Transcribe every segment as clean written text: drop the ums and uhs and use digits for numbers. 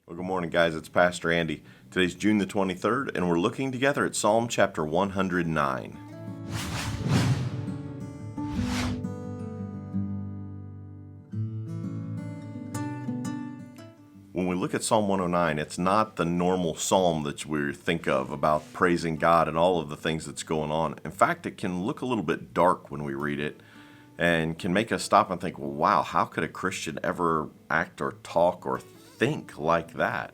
Well, good morning, guys. It's Pastor Andy. Today's June the 23rd, and we're looking together at Psalm chapter 109. When we look at Psalm 109, it's not the normal psalm that we think of about praising God and all of the things that's going on. In fact, it can look a little bit dark when we read it and can make us stop and think, well, wow, how could a Christian ever act or talk or think like that?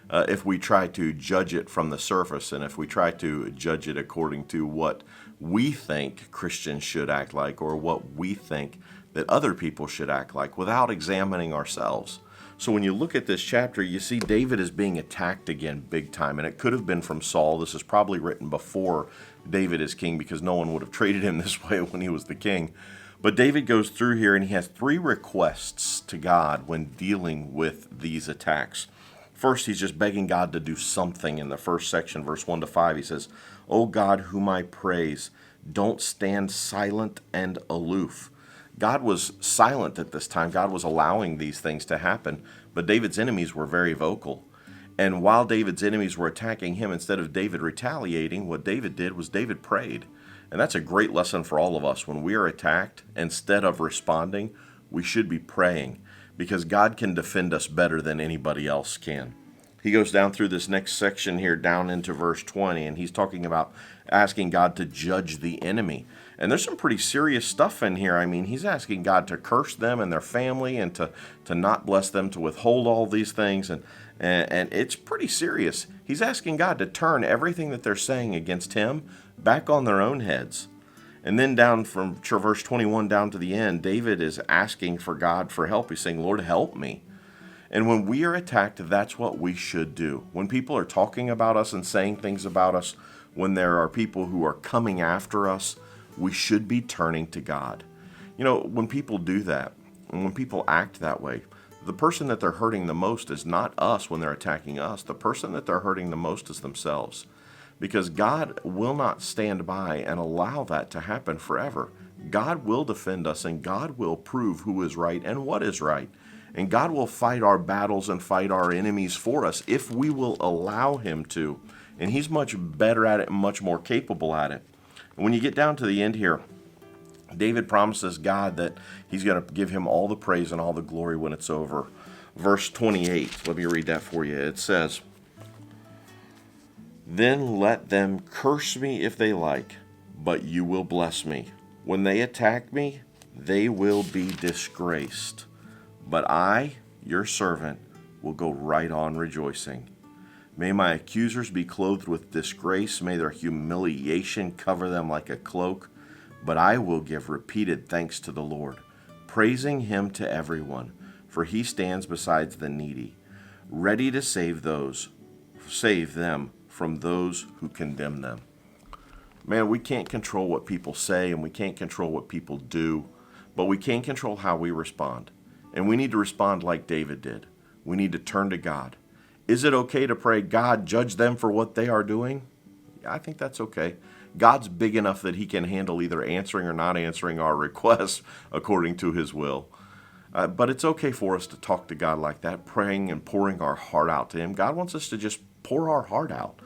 If we try to judge it from the surface and if we try to judge it according to what we think Christians should act like or what we think that other people should act like without examining ourselves. So when you look at this chapter, you see David is being attacked again big time, and it could have been from Saul. This is probably written before David is king because no one would have treated him this way when he was the king. But David goes through here and he has three requests to God when dealing with these attacks. First, he's just begging God to do something. In the first section, verse 1 to 5, he says, "O God, whom I praise, don't stand silent and aloof." God was silent at this time. God was allowing these things to happen, but David's enemies were very vocal. And while David's enemies were attacking him, instead of David retaliating, what David did was David prayed. And that's a great lesson for all of us. When we are attacked, instead of responding, we should be praying, because God can defend us better than anybody else can. He goes down through this next section here, down into verse 20, and he's talking about asking God to judge the enemy. And there's some pretty serious stuff in here. I mean, he's asking God to curse them and their family and to not bless them, to withhold all these things. And it's pretty serious. He's asking God to turn everything that they're saying against him back on their own heads. And then down from verse 21 down to the end, David is asking for God for help. He's saying, Lord, help me. And when we are attacked, that's what we should do. When people are talking about us and saying things about us, when there are people who are coming after us, we should be turning to God. You know, when people do that, and when people act that way, the person that they're hurting the most is not us when they're attacking us. The person that they're hurting the most is themselves. Because God will not stand by and allow that to happen forever. God will defend us, and God will prove who is right and what is right. And God will fight our battles and fight our enemies for us if we will allow him to. And he's much better at it and much more capable at it. And when you get down to the end here, David promises God that he's going to give him all the praise and all the glory when it's over. Verse 28, let me read that for you. It says, "Then let them curse me if they like, but you will bless me. When they attack me, they will be disgraced. But I, your servant, will go right on rejoicing. May my accusers be clothed with disgrace. May their humiliation cover them like a cloak. But I will give repeated thanks to the Lord, praising him to everyone, for he stands beside the needy, ready to save them from those who condemn them." Man, we can't control what people say and we can't control what people do, but we can control how we respond. And we need to respond like David did. We need to turn to God. Is it okay to pray, God, judge them for what they are doing? I think that's okay. God's big enough that he can handle either answering or not answering our requests according to his will. But it's okay for us to talk to God like that, praying and pouring our heart out to him. God wants us to just pour our heart out.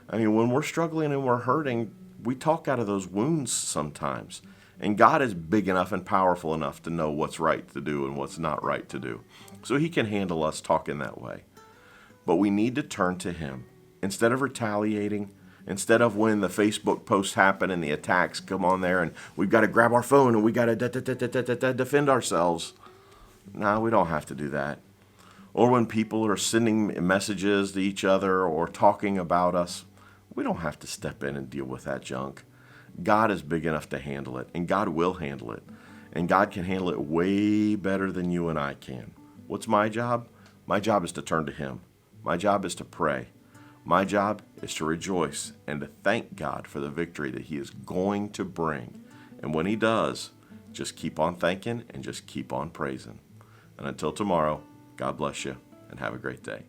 I mean, when we're struggling and we're hurting, we talk out of those wounds sometimes. And God is big enough and powerful enough to know what's right to do and what's not right to do. So he can handle us talking that way. But we need to turn to him. Instead of retaliating, instead of when the Facebook posts happen and the attacks come on there and we've got to grab our phone and we got to defend ourselves. No, we don't have to do that. Or when people are sending messages to each other or talking about us, we don't have to step in and deal with that junk. God is big enough to handle it, and God will handle it. And God can handle it way better than you and I can. What's my job? My job is to turn to him. My job is to pray. My job is to rejoice and to thank God for the victory that he is going to bring. And when he does, just keep on thanking and just keep on praising. And until tomorrow, God bless you and have a great day.